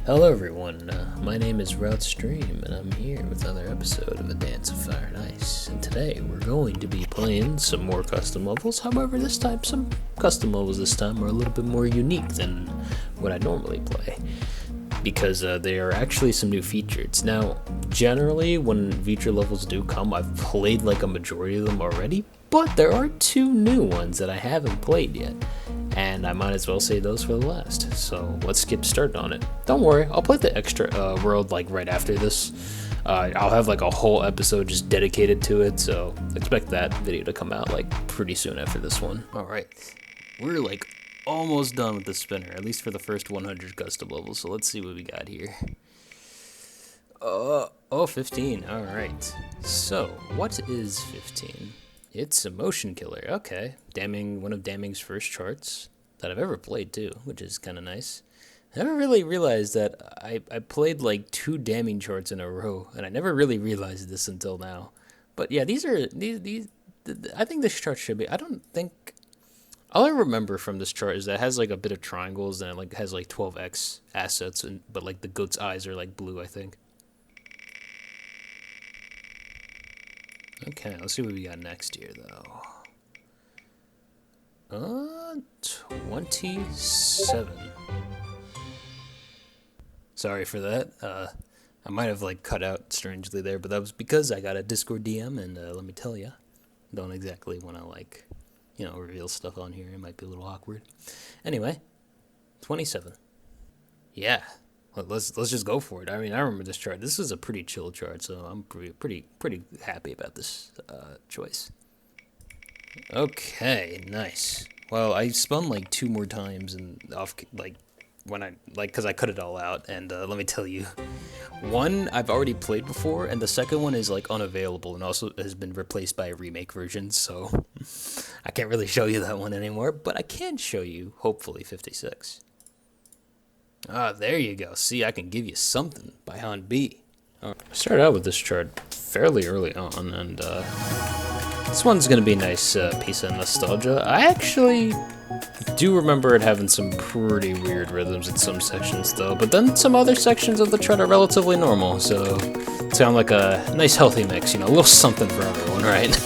Hello everyone, my name is Routstream, and I'm here with another episode of A Dance of Fire and Ice, and today we're going to be playing some more custom levels. However, some custom levels this time are a little bit more unique than what I normally play, because there are actually some new features. Now, generally, when feature levels do come, I've played like a majority of them already, but there are two new ones that I haven't played yet, and I might as well save those for the last. So let's get started on it. Don't worry, I'll play the extra world like right after this. I'll have like a whole episode just dedicated to it, so expect that video to come out like pretty soon after this one. Alright, we're like almost done with the spinner, at least for the first 100 custom levels, so let's see what we got here. 15, alright. So, what is 15? It's a motion killer, okay. One of Damning's first charts that I've ever played too, which is kind of nice. I never really realized that I played like 2 Damning charts in a row, and I never really realized this until now. But yeah, these I think this chart should be, all I remember from this chart is that it has like a bit of triangles, and it like has like 12x assets, but like the goat's eyes are like blue, I think. Okay, let's see what we got next here, though. 27. Sorry for that. I might have like cut out strangely there, but that was because I got a Discord DM, and let me tell you, don't exactly want to like, reveal stuff on here. It might be a little awkward. Anyway, 27. Yeah. Let's just go for it. I mean, I remember this chart. This is a pretty chill chart, so I'm pretty happy about this choice. Okay, nice. Well, I spun like 2 more times and because I cut it all out, and let me tell you, one I've already played before, and the second one is like unavailable and also has been replaced by a remake version, so I can't really show you that one anymore, but I can show you hopefully 56. Ah, there you go. See, I can give you something by Han B. I started out with this chart fairly early on, and this one's going to be a nice piece of nostalgia. I actually do remember it having some pretty weird rhythms in some sections, though, but then some other sections of the chart are relatively normal, so it sounds like a nice healthy mix, a little something for everyone, right?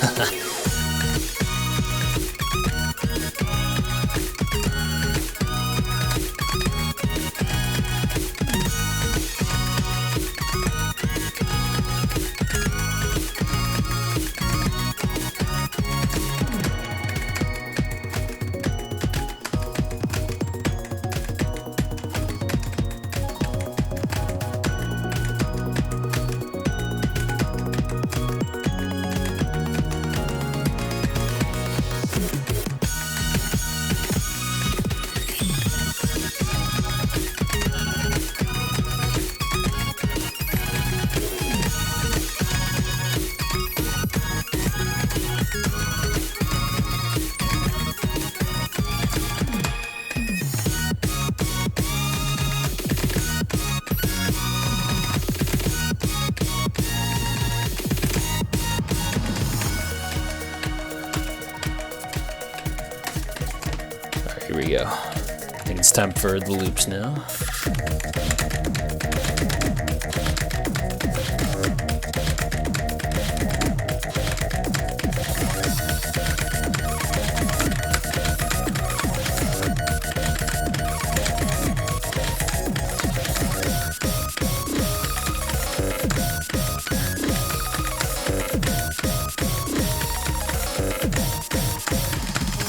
Here we go. I think it's time for the loops now.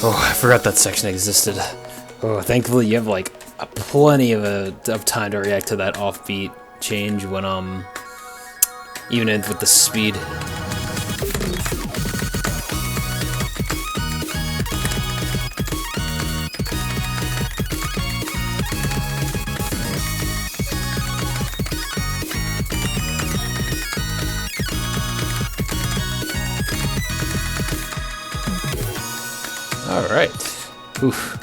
Oh, I forgot that section existed. Oh, thankfully you have like plenty of time to react to that offbeat change when even with the speed. All right. Oof.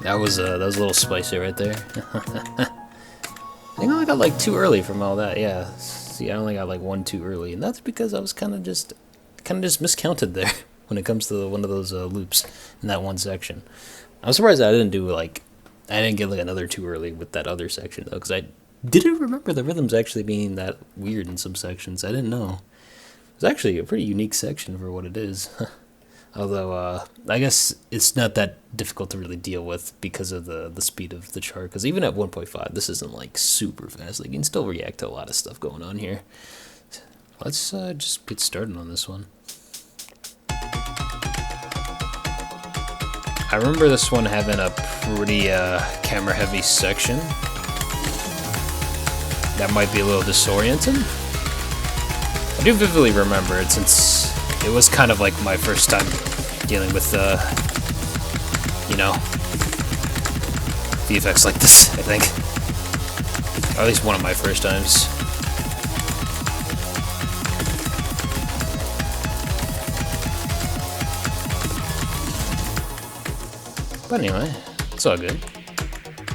That was a little spicy right there. I think I only got like 2 early from all that. Yeah. See, I only got like 1 too early, and that's because I was kind of just miscounted there when it comes to one of those loops in that one section. I'm surprised I didn't do like I didn't get like another too early with that other section though, because I didn't remember the rhythms actually being that weird in some sections. I didn't know. It's actually a pretty unique section for what it is. Although, I guess it's not that difficult to really deal with because of the speed of the chart. Because even at 1.5, this isn't like super fast. Like, you can still react to a lot of stuff going on here. Let's just get started on this one. I remember this one having a pretty camera-heavy section. That might be a little disorienting. I do vividly remember it since it was kind of like my first time dealing with, you know, VFX like this, I think. Or at least one of my first times. But anyway, it's all good.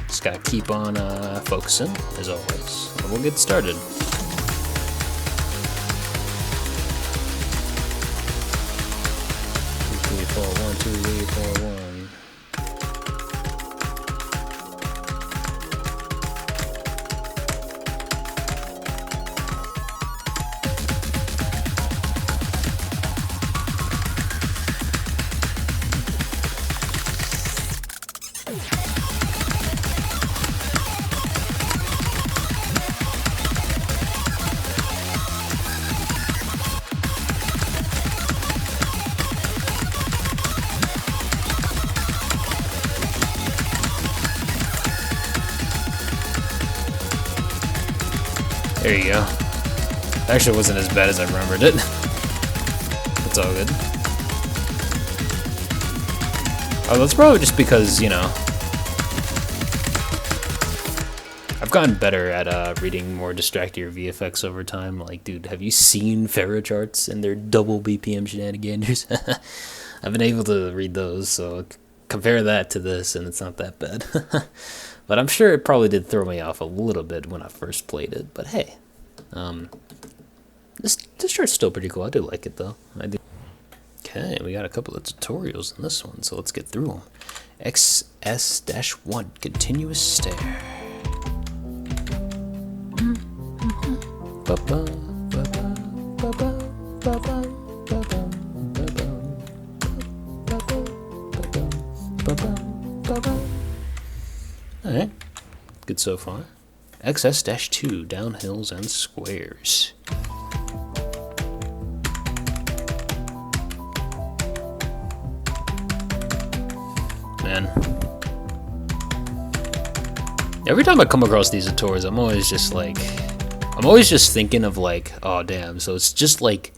Just gotta keep on focusing, as always. And we'll get started. 1, 2, 3, 4, 1. There you go. Actually, it wasn't as bad as I remembered it. It's all good. Oh, that's probably just because, you know, I've gotten better at reading more distractier VFX over time. Like, dude, have you seen Pharaoh charts and their double BPM shenanigans? I've been able to read those, so compare that to this, and it's not that bad. But I'm sure it probably did throw me off a little bit when I first played it. But hey, this chart's still pretty cool. I do like it though. I do. Okay, we got a couple of tutorials in this one, so let's get through them. XS-1 continuous stare. Alright, good so far. XS-2, downhills and squares. Man. Every time I come across these tutorials, I'm always just thinking of like, oh damn, so it's just like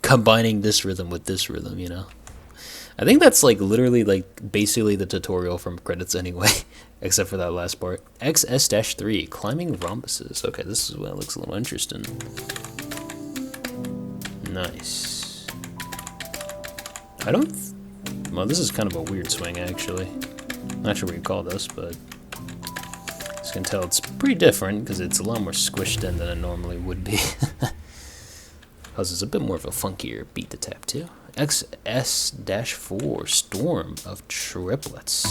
combining this rhythm with this rhythm, you know? I think that's like literally like basically the tutorial from credits anyway, except for that last part. XS-3, climbing rhombuses. Okay, this is where it looks a little interesting. Nice. Well, this is kind of a weird swing actually. Not sure what you call this, but as you can tell it's pretty different because it's a lot more squished in than it normally would be. Because it's a bit more of a funkier beat to tap to. XS-4, Storm of Triplets.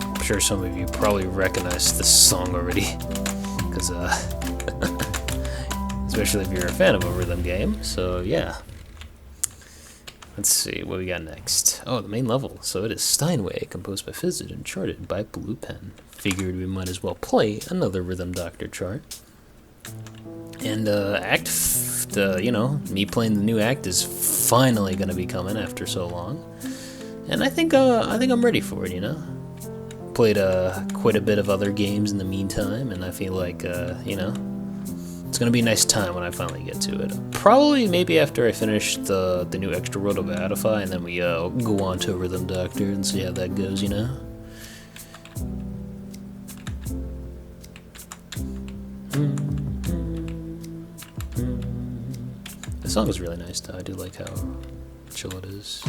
I'm sure some of you probably recognize this song already, because especially if you're a fan of a rhythm game. So yeah. Let's see what we got next. Oh, the main level. So it is Steinway, composed by Fizzit and charted by Blue Pen. Figured we might as well play another Rhythm Doctor chart. And you know, me playing the new act is finally gonna be coming after so long. And I think I'm ready for it, you know. Played quite a bit of other games in the meantime, and I feel like you know, it's gonna be a nice time when I finally get to it. Probably maybe after I finish the new extra world of Adify, and then we go on to Rhythm Doctor and see how that goes, you know. The song is really nice though. I do like how chill it is.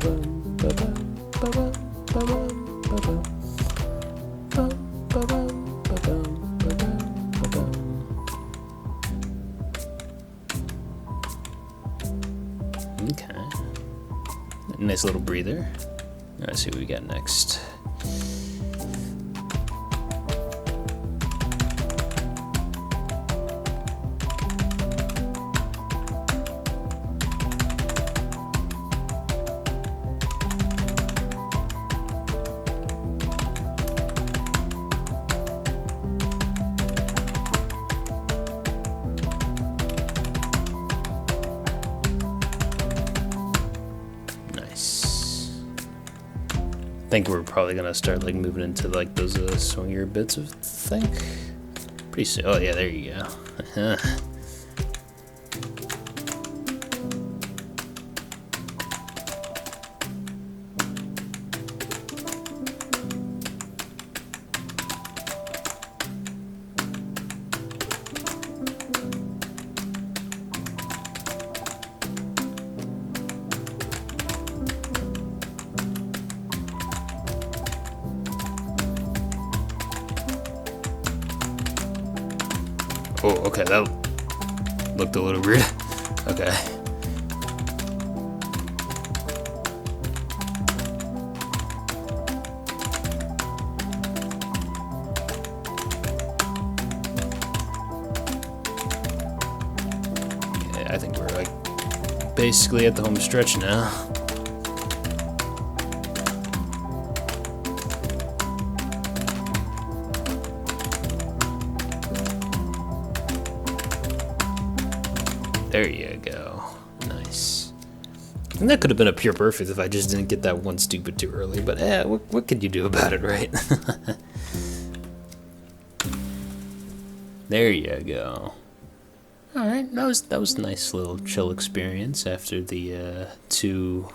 Okay. Nice little breather. Let's see what we got next. I think we're probably gonna start like moving into like those swingier bits of thing pretty soon. Oh yeah, there you go. Oh, okay, that looked a little weird. Okay. Okay, I think we're like basically at the home stretch now. There you go. Nice. And that could have been a pure perfect if I just didn't get that one stupid too early, but what could you do about it, right? There you go. Alright, that was a nice little chill experience after the 2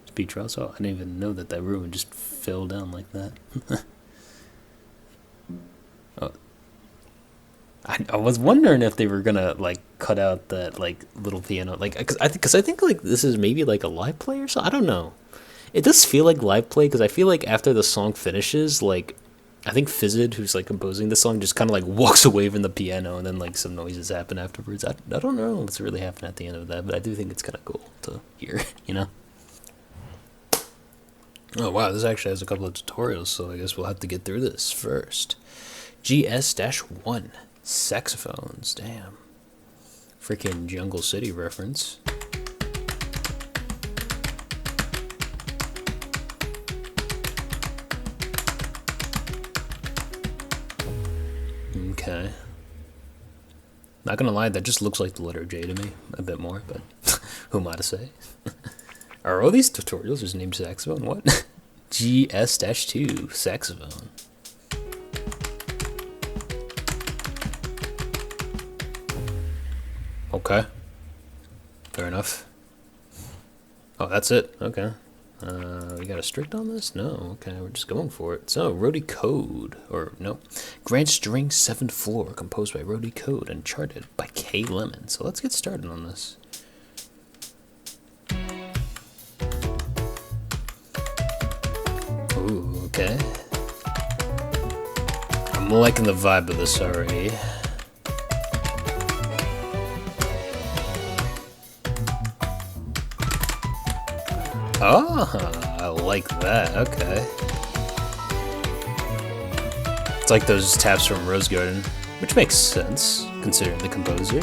speed trials. Oh, I didn't even know that ruin just fell down like that. Oh. I was wondering if they were gonna like cut out that like little piano, like because I think like this is maybe like a live play or something. I don't know. It does feel like live play because I feel like after the song finishes, like I think Fizzed, who's like composing the song, just kind of like walks away from the piano and then like some noises happen afterwards. I don't know what's really happening at the end of that, but I do think it's kind of cool to hear, you know. Oh wow, this actually has a couple of tutorials, so I guess we'll have to get through this first. GS-1. Saxophones, damn. Freaking Jungle City reference. Okay. Not gonna lie, that just looks like the letter J to me a bit more, but who am I to say? Are all these tutorials just named saxophone? What? GS-2 saxophone. Okay. Fair enough. Oh, that's it. Okay. We got a strict on this? No. Okay, we're just going for it. So, Rody Code. Or, no. Grand String 7th Floor, composed by Rody Code and charted by K Lemon. So, let's get started on this. Ooh, okay. I'm liking the vibe of this already. Oh, I like that. Okay. It's like those taps from Rose Garden, which makes sense, considering the composer.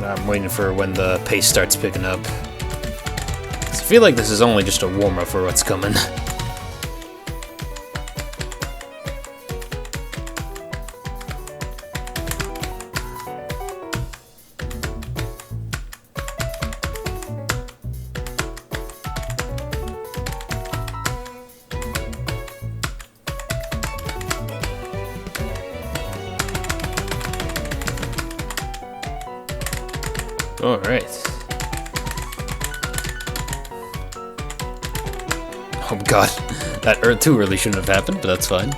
I'm waiting for when the pace starts picking up. I feel like this is only just a warm-up for what's coming. Alright. Oh god, that too early shouldn't have happened, but that's fine.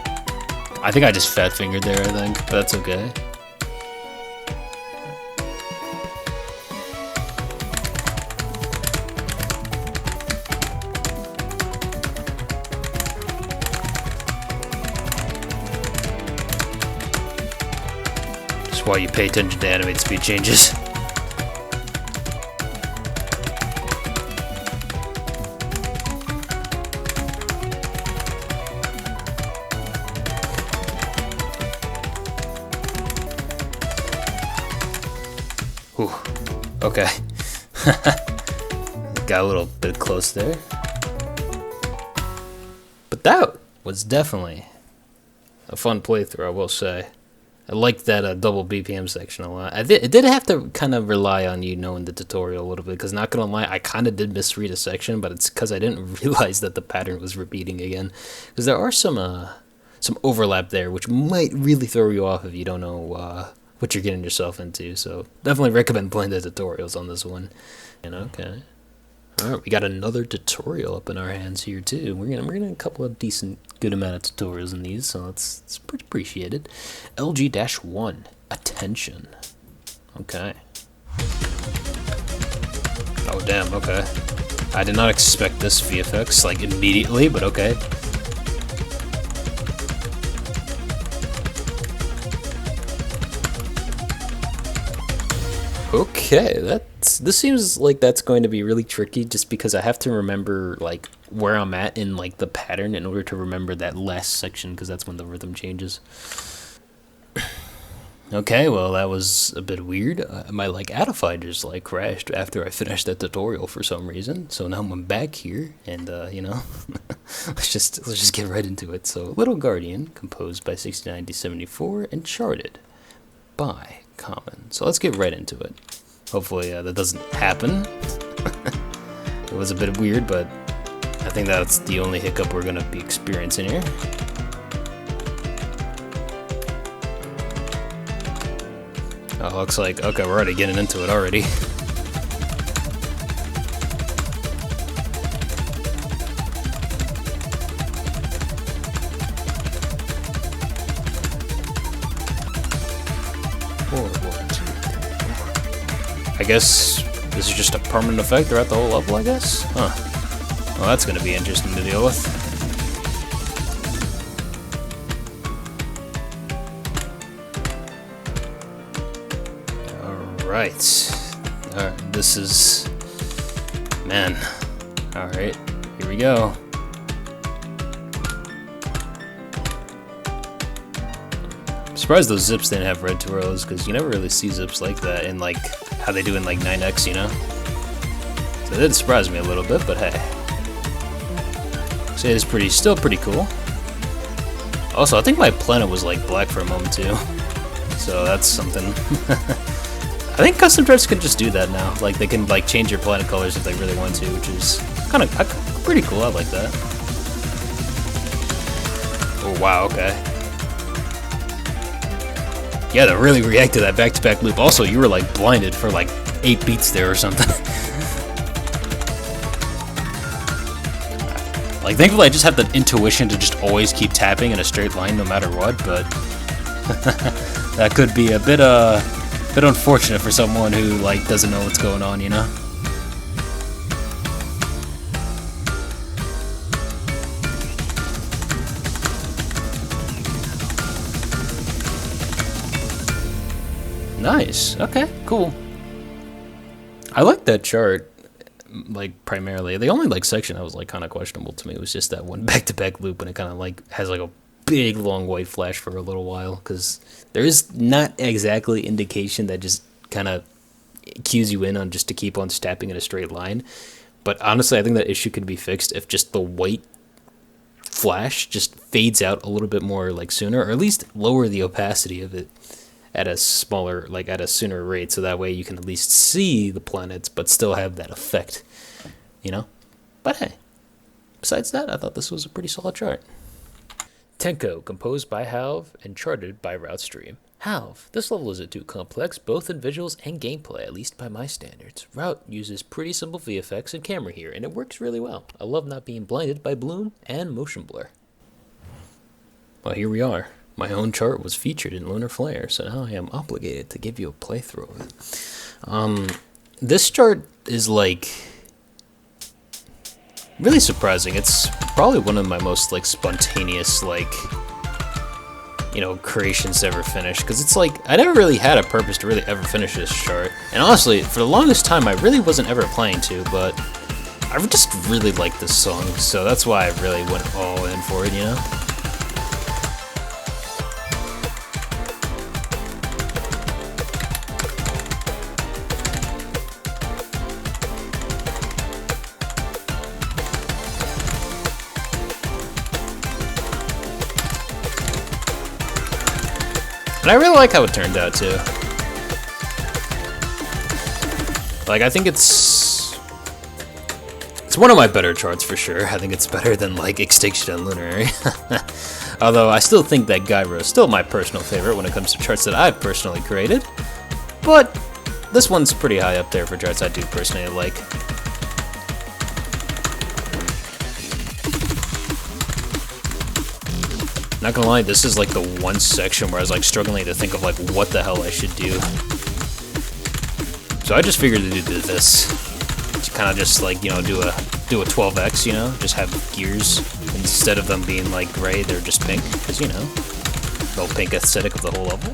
I think I just fat fingered there, I think, but that's okay. That's why you pay attention to animate speed changes. Whew. Okay. Got a little bit close there. But that was definitely a fun playthrough, I will say. I liked that double BPM section a lot. It did have to kind of rely on you knowing the tutorial a little bit, because not gonna lie, I kind of did misread a section, but it's because I didn't realize that the pattern was repeating again. Because there are some overlap there, which might really throw you off if you don't know what you're getting yourself into. So definitely recommend playing the tutorials on this one. And okay. Alright, we got another tutorial up in our hands here too. We're gonna a couple of good amount of tutorials in these, so it's pretty appreciated. LG-1 attention. Okay. Oh damn, okay. I did not expect this VFX like immediately, but okay. Okay, this seems like that's going to be really tricky, just because I have to remember like where I'm at in like the pattern in order to remember that last section, because that's when the rhythm changes. Okay, well that was a bit weird. My like Addify just like crashed after I finished that tutorial for some reason. So now I'm back here, and you know, let's just get right into it. So Little Guardian, composed by 69D74 and charted by Common. So let's get right into it. Hopefully that doesn't happen. It was a bit weird, but I think that's the only hiccup we're gonna be experiencing here. Oh, looks like, okay, we're already getting into it already. I guess this is just a permanent effect throughout the whole level, I guess? Huh. Well, that's gonna be interesting to deal with. Alright, this is... man. Alright, here we go. I'm surprised those zips didn't have red twirls, because you never really see zips like that in like how they do in like 9X, you know? So it did surprise me a little bit, but hey. So it is still pretty cool. Also, I think my planet was like black for a moment too. So that's something. I think custom threads can just do that now. Like they can like change your planet colors if they really want to, which is kind of pretty cool. I like that. Oh wow, okay. Yeah, to really react to that back-to-back loop. Also, you were like blinded for like 8 beats there or something. Like, thankfully I just have the intuition to just always keep tapping in a straight line no matter what, but that could be a bit unfortunate for someone who like doesn't know what's going on, you know? Nice. Okay, cool. I like that chart, like, primarily. The only, like, section that was, like, kind of questionable to me was just that one back-to-back loop when it kind of, like, has, like, a big, long white flash for a little while, because there is not exactly indication that just kind of cues you in on just to keep on tapping in a straight line. But honestly, I think that issue could be fixed if just the white flash just fades out a little bit more, like, sooner, or at least lower the opacity of it at a smaller, like at a sooner rate, so that way you can at least see the planets but still have that effect, you know? But hey, besides that, I thought this was a pretty solid chart. Tenko, composed by Halve and charted by Routestream. Halve, this level isn't too complex, both in visuals and gameplay, at least by my standards. Rout uses pretty simple VFX and camera here, and it works really well. I love not being blinded by bloom and motion blur. Well, here we are. my own chart was featured in Lunar Flare, so now I am obligated to give you a playthrough of it. This chart is like really surprising. It's probably one of my most like spontaneous creations ever finished, because it's like I never really had a purpose to really ever finish this chart, and honestly for the longest time I really wasn't ever planning to, but I just really like this song, so that's why I really went all in for it, you know? And I really like how it turned out, too. Like, I think it's one of my better charts, for sure. I think it's better than, like, Extinction and Lunary. Although, I still think that Gyro is still my personal favorite when it comes to charts that I've personally created. But, this one's pretty high up there for charts I do personally like. Not gonna lie, this is like the one section where I was like struggling to think of like what the hell I should do. So I just figured to do this. To kind of just like, you know, do a 12x, you know, just have gears instead of them being like gray, they're just pink, because you know, the whole pink aesthetic of the whole level.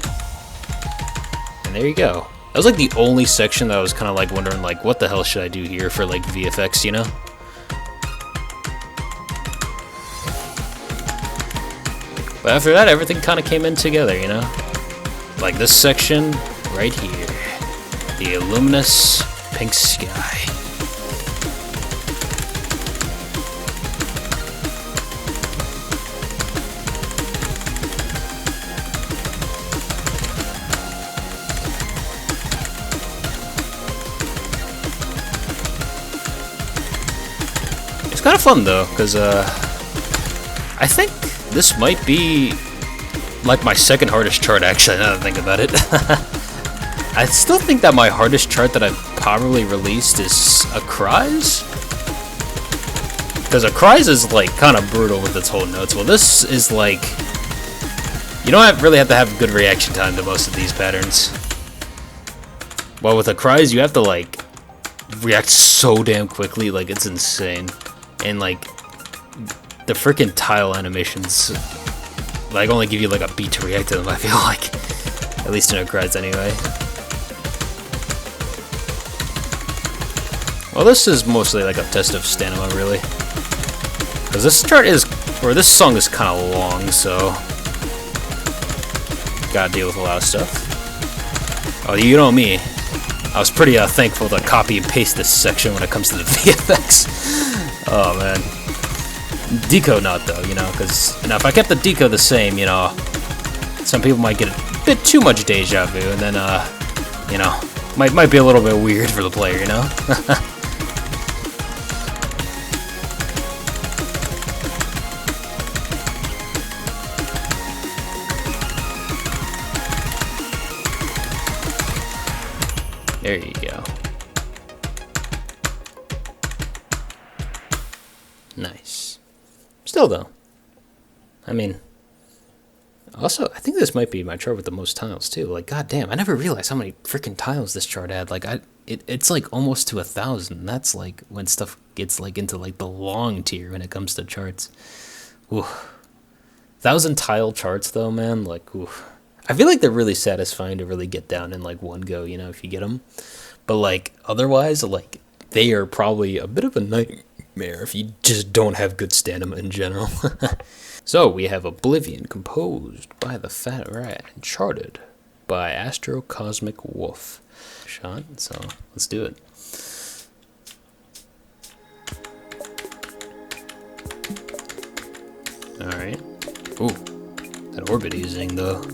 And there you go. That was like the only section that I was kind of like wondering like what the hell should I do here for like VFX, you know? But after that, everything kind of came in together, you know? Like this section right here. The Illuminous Pink Sky. It's kind of fun, though, because, I think this might be like my second hardest chart, actually, now that I think about it. I still think that my hardest chart that I've probably released is Acryze. Because Acryze is like kind of brutal with its whole notes. Well, this is like, you don't really have to have good reaction time to most of these patterns. Well, with Acryze, you have to like react so damn quickly, like it's insane. And like the freaking tile animations like only give you like a beat to react to them, I feel like. At least in Acryze anyway. Well, this is mostly like a test of stamina, really. Because this chart is, or this song is kind of long, so gotta deal with a lot of stuff. Oh, you know me. I was pretty thankful to copy and paste this section when it comes to the VFX. Oh, man. Deco not, though, you know, because now if I kept the deco the same, you know, some people might get a bit too much deja vu, and then, you know, might be a little bit weird for the player, you know? There you go. Nice. Still, though, I mean, also, I think this might be my chart with the most tiles, too. Like, goddamn, I never realized how many freaking tiles this chart had. Like, it's like almost to 1,000. That's like when stuff gets like into like the long tier when it comes to charts. Ooh. 1,000 tile charts, though, man, like, ooh. I feel like they're really satisfying to really get down in like one go, you know, if you get them. But like, otherwise, like, they are probably a bit of a nightmare if you just don't have good stamina in general. So we have Oblivion, composed by the Fat Rat, and charted by Astro Cosmic Wolf. Shot, so let's do it. Alright. Ooh, that orbit using though.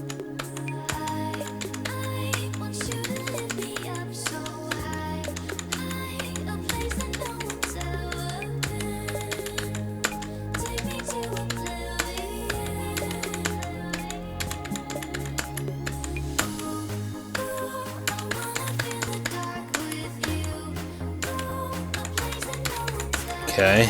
Okay.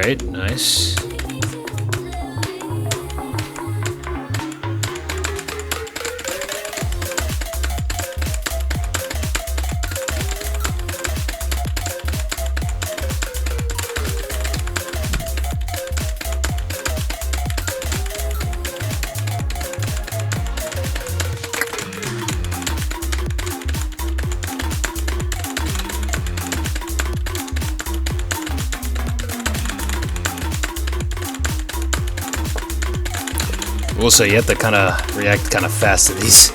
Alright, nice. We'll say you have to kind of react kind of fast to these,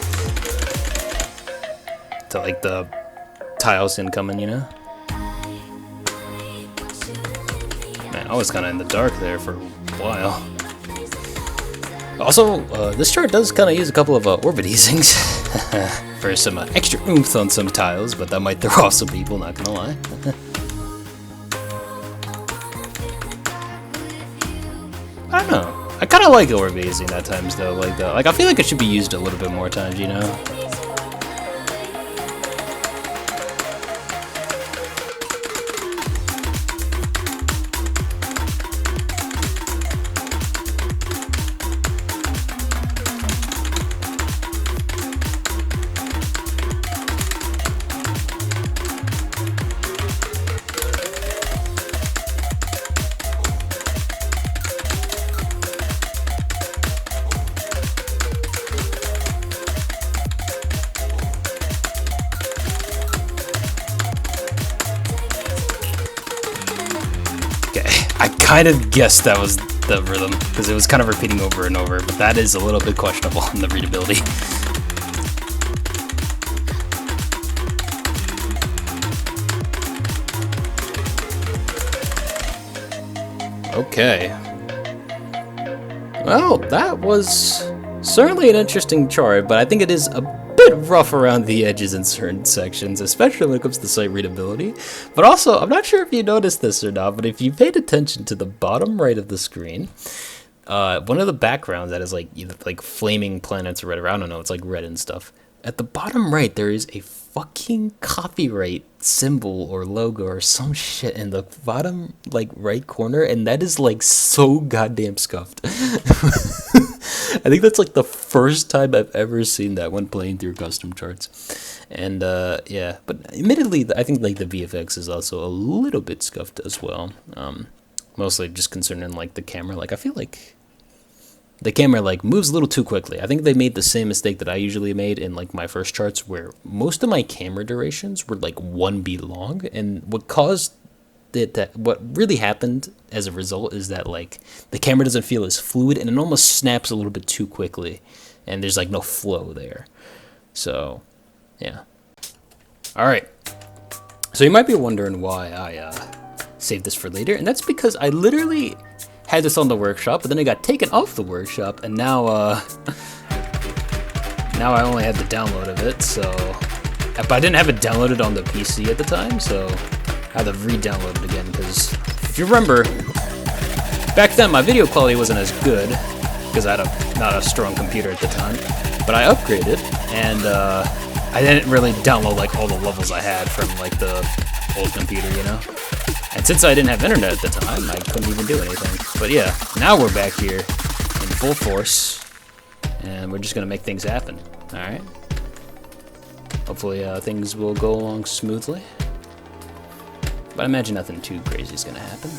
to like the tiles incoming, you know. Man, I was kind of in the dark there for a while. Also, this chart does kind of use a couple of orbit easings for some extra oomph on some tiles, but that might throw off some people, not gonna lie. I don't know. I kind of like orb easing at times though. Like I feel like it should be used a little bit more times, you know. I kind of guessed that was the rhythm, because it was kind of repeating over and over, but that is a little bit questionable in the readability. Okay. Well, that was certainly an interesting chart, but I think it is a bit rough around the edges in certain sections, especially when it comes to sight readability. But also, I'm not sure if you noticed this or not, but if you paid attention to the bottom right of the screen, one of the backgrounds that is like either like flaming planets or red, or I don't know, it's like red and stuff. At the bottom right, there is a fucking copyright symbol or logo or some shit in the bottom like right corner, and that is like so goddamn scuffed. I think that's like the first time I've ever seen that when playing through custom charts. And yeah, but admittedly, I think like the VFX is also a little bit scuffed as well. Mostly just concerning like the camera. Like I feel like the camera like moves a little too quickly. I think they made the same mistake that I usually made in like my first charts, where most of my camera durations were like 1 beat long, and what caused what really happened as a result is that like the camera doesn't feel as fluid, and it almost snaps a little bit too quickly, and there's like no flow there. So yeah. All right. So you might be wondering why I saved this for later, and that's because I literally had this on the workshop, but then it got taken off the workshop, and now now I only had the download of it. So, but I didn't have it downloaded on the PC at the time, so I had to re-download it again. Because if you remember, back then my video quality wasn't as good because I had not a strong computer at the time. But I upgraded, and I didn't really download like all the levels I had from like the old computer, you know. And since I didn't have internet at the time, I couldn't even do anything. But yeah, now we're back here in full force, and we're just gonna make things happen. All right. Hopefully things will go along smoothly. But I imagine nothing too crazy is gonna happen.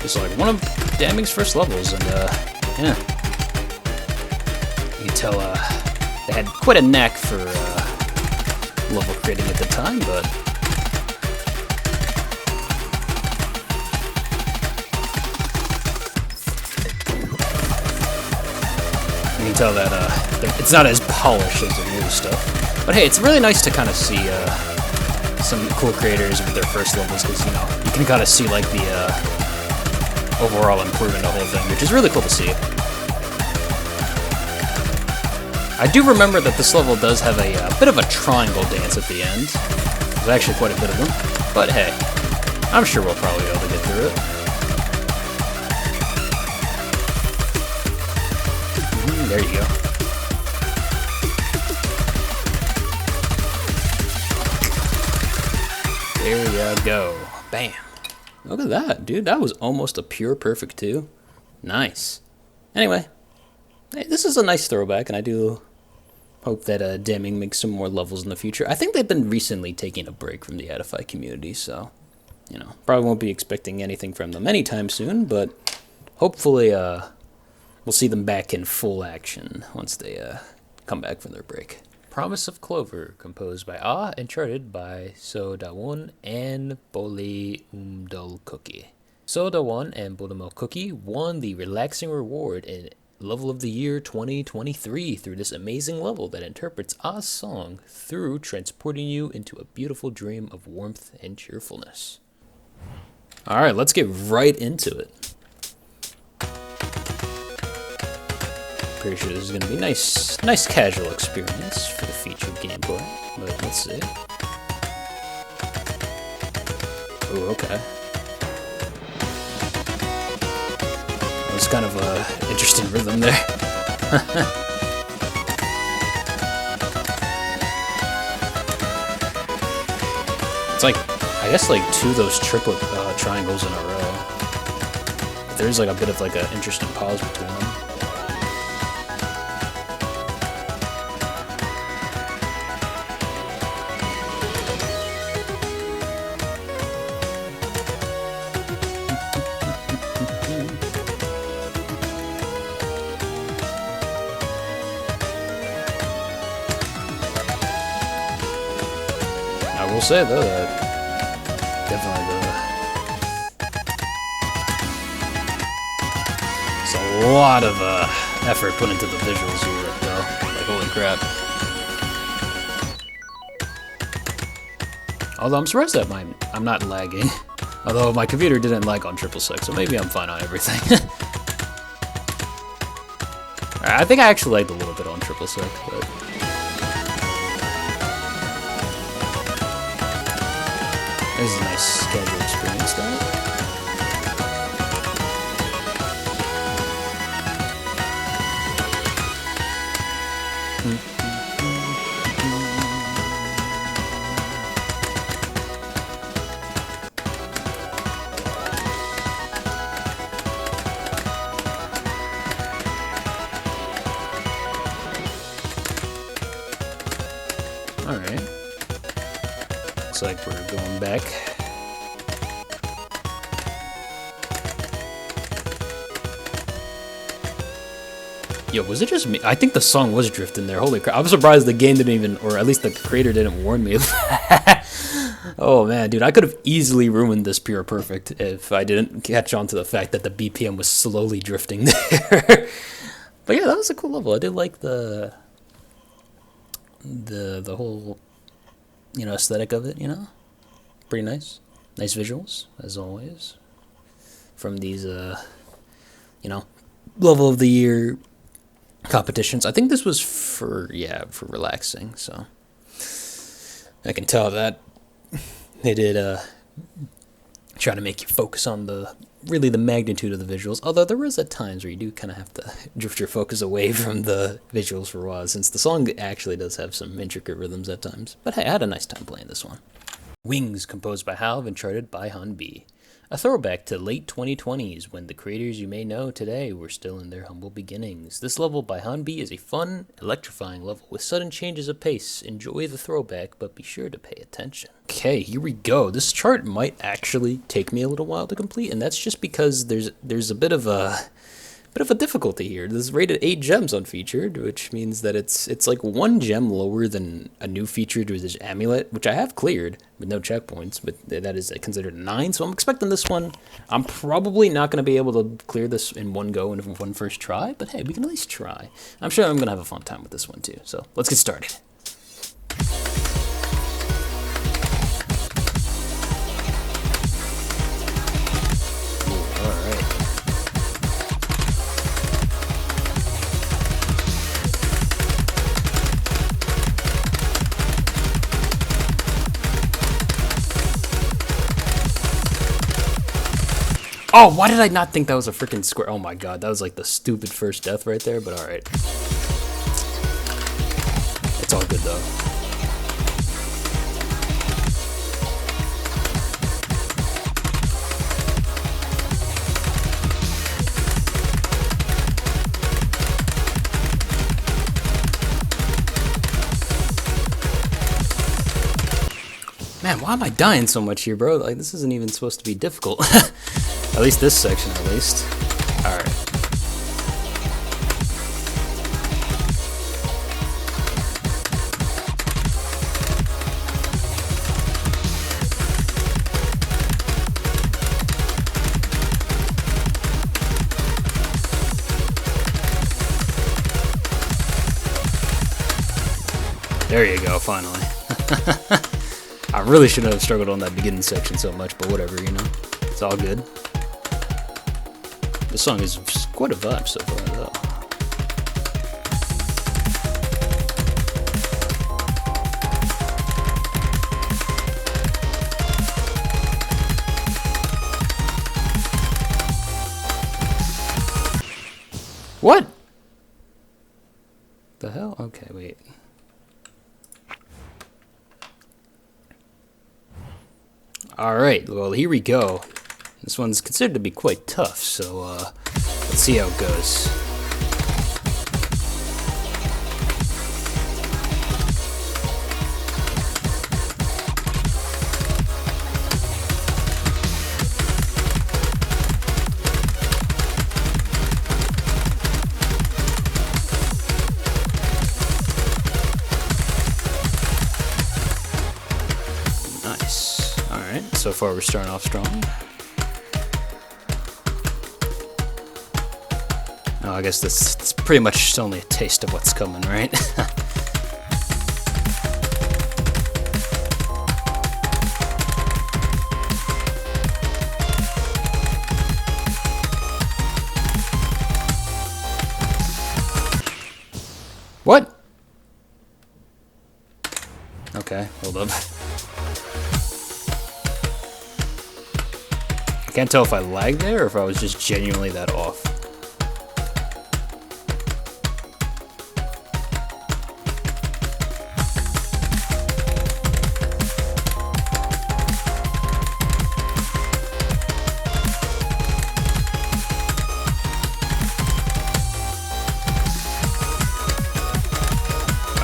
It's like one of Damning's first levels, and yeah, you can tell they had quite a knack for level creating at the time, but. You can tell that it's not as polished as the new stuff. But hey, it's really nice to kind of see some cool creators with their first levels, because, you know, you can kind of see like the overall improvement of the whole thing, which is really cool to see. I do remember that this level does have a bit of a triangle dance at the end. There's actually quite a bit of them. But hey, I'm sure we'll probably be able to get through it. There you go. There you go. Bam. Look at that, dude. That was almost a pure perfect 2. Nice. Anyway, hey, this is a nice throwback, and I do hope that Damning makes some more levels in the future. I think they've been recently taking a break from the Edify community, so, probably won't be expecting anything from them anytime soon, but hopefully we'll see them back in full action once they come back from their break. Promise of Clover, composed by and charted by So Dawon and Boli Umdol Cookie. So Dawon and Bodamel Cookie won the Relaxing Reward in Level of the Year 2023 through this amazing level that interprets Ah's song through transporting you into a beautiful dream of warmth and cheerfulness. Alright, let's get right into it. Pretty sure this is going to be nice casual experience for the featured gameplay, but let's see. Ooh, okay. That was kind of a interesting rhythm there. It's like, I guess like 2 of those triplet triangles in a row. There's like a bit of like an interesting pause between them. I will say though that definitely there's a lot of effort put into the visuals here though. Like holy crap. Although I'm surprised that I'm not lagging. Although my computer didn't lag on 666, so maybe I'm fine on everything. I think I actually lagged a little bit on 666, but this is a nice casual experience though. Alright. Looks like we're going back. Yo, was it just me? I think the song was drifting there. Holy crap. I'm surprised the game didn't even, or at least the creator didn't warn me of that. Oh man, dude, I could have easily ruined this pure perfect if I didn't catch on to the fact that the BPM was slowly drifting there. But yeah, that was a cool level. I did like the whole, aesthetic of it, Pretty nice. Nice visuals, as always. From these, level of the year competitions. I think this was for relaxing, so I can tell that they did try to make you focus on the magnitude of the visuals, although there was at times where you do kind of have to drift your focus away from the visuals for a while, since the song actually does have some intricate rhythms at times. But hey, I had a nice time playing this one. Wings, composed by Halve and charted by Han B. A throwback to late 2020s when the creators you may know today were still in their humble beginnings. This level by Han B is a fun, electrifying level with sudden changes of pace. Enjoy the throwback, but be sure to pay attention. Okay, here we go. This chart might actually take me a little while to complete, and that's just because there's a bit of a difficulty here. This is rated 8 gems on featured, which means that it's like 1 gem lower than a new featured, which is Amulet, which I have cleared with no checkpoints, but that is considered a 9, so I'm expecting this one. I'm probably not going to be able to clear this in one go and one first try, but hey, we can at least try. I'm sure I'm going to have a fun time with this one too, so let's get started. Oh, why did I not think that was a freaking square? Oh my god, that was like the stupid first death right there, but alright. It's all good though. Man, why am I dying so much here, bro? Like, this isn't even supposed to be difficult. At least this section, at least. Alright. There you go, finally. I really shouldn't have struggled on that beginning section so much, but whatever, you know. It's all good. This song is quite a vibe so far, though. What? The hell? Okay, wait. Alright, well, here we go. This one's considered to be quite tough, so let's see how it goes. Nice. Alright, so far we're starting off strong. Oh, I guess that's pretty much only a taste of what's coming, right? What? Okay, hold up. I can't tell if I lagged there or if I was just genuinely that off.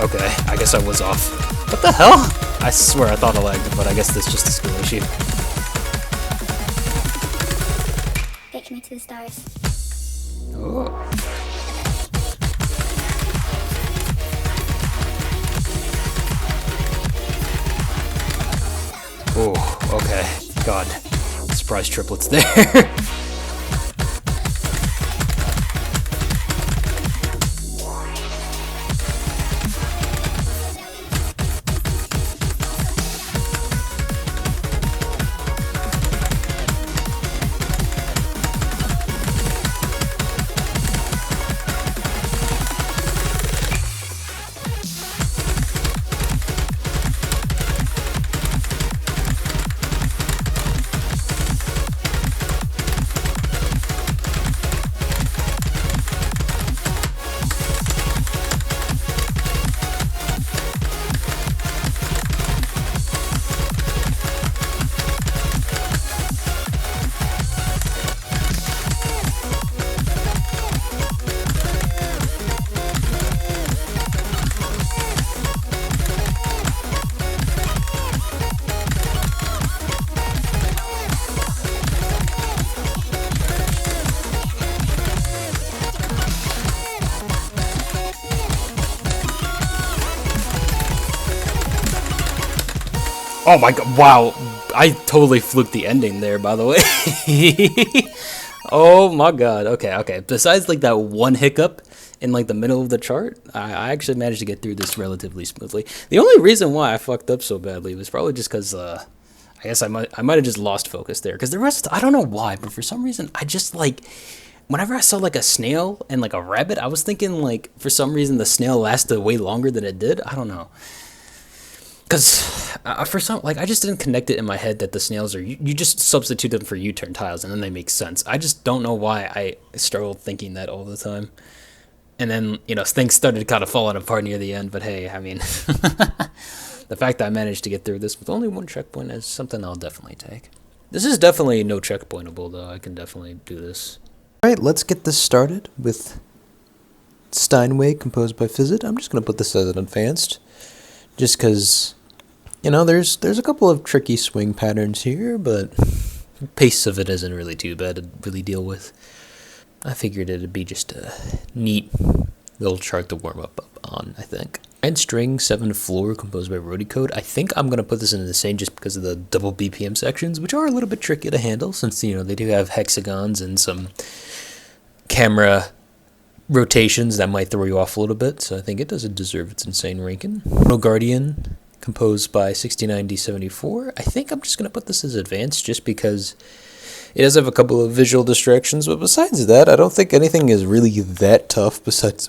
Okay, I guess I was off. What the hell? I swear I thought I lagged, but I guess that's just a skill issue. Take me to the stars. Oh. Oh, okay. God. Surprise triplets there. Oh my god, wow. I totally fluked the ending there, by the way. Oh my god. Okay. Besides like that one hiccup in like the middle of the chart, I actually managed to get through this relatively smoothly. The only reason why I fucked up so badly was probably just because I guess I might have just lost focus there. Because the rest, I don't know why, but for some reason I just like, whenever I saw like a snail and like a rabbit, I was thinking like for some reason the snail lasted way longer than it did. I don't know. Because for some, like, I just didn't connect it in my head that the snails are, you just substitute them for U-turn tiles and then they make sense. I just don't know why I struggled thinking that all the time. And then, you know, things started kind of falling apart near the end, but hey, I mean, the fact that I managed to get through this with only one checkpoint is something I'll definitely take. This is definitely no checkpointable, though. I can definitely do this. Alright, let's get this started with Steinway, composed by Fizzit. I'm just going to put this as an advanced, just because, You know, there's a couple of tricky swing patterns here, but pace of it isn't really too bad to really deal with. I figured it'd be just a neat little chart to warm up on, I think. And string 7 floor composed by Roadicode. I think I'm going to put this in Insane just because of the double BPM sections, which are a little bit tricky to handle since, you know, they do have hexagons and some camera rotations that might throw you off a little bit. So I think it doesn't deserve its Insane ranking. No Guardian composed by 69D74. I think I'm just going to put this as advanced just because it does have a couple of visual distractions, but besides that, I don't think anything is really that tough besides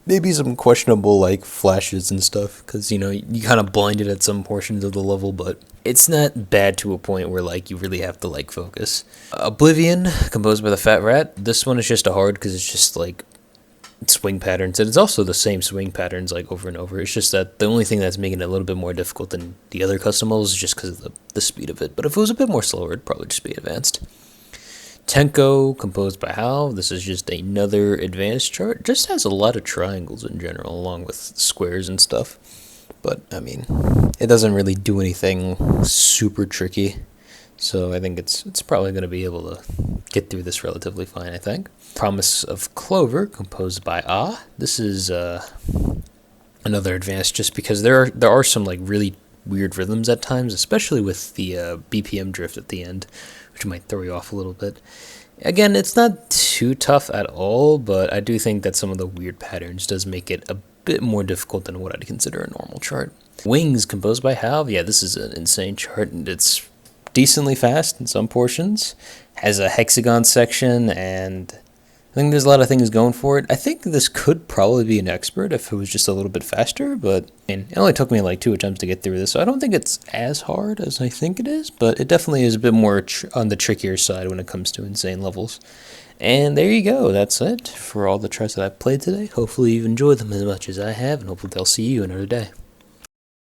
maybe some questionable, like, flashes and stuff, because, you know, you kind of blinded at some portions of the level, but it's not bad to a point where, like, you really have to, like, focus. Oblivion, composed by the Fat Rat. This one is just a hard because it's just, like, swing patterns, and it's also the same swing patterns, like, over and over. It's just that the only thing that's making it a little bit more difficult than the other custom levels is just because of the speed of it. But if it was a bit more slower, it'd probably just be advanced. Tenko, composed by Hal. This is just another advanced chart. Just has a lot of triangles in general, along with squares and stuff. But, I mean, it doesn't really do anything super tricky. So I think it's probably going to be able to get through this relatively fine, I think. Promise of Clover, composed by Ah. This is another advanced just because there are some, like, really weird rhythms at times, especially with the BPM drift at the end, which might throw you off a little bit. Again, it's not too tough at all, but I do think that some of the weird patterns does make it a bit more difficult than what I'd consider a normal chart. Wings, composed by Hal. Yeah, this is an insane chart, and it's decently fast in some portions. Has a hexagon section, and I think there's a lot of things going for it. I think this could probably be an expert if it was just a little bit faster, but it only took me like 2 attempts to get through this, so I don't think it's as hard as I think it is, but it definitely is a bit more on the trickier side when it comes to insane levels. And there you go, that's it for all the charts that I've played today. Hopefully you've enjoyed them as much as I have, and hopefully they'll see you another day.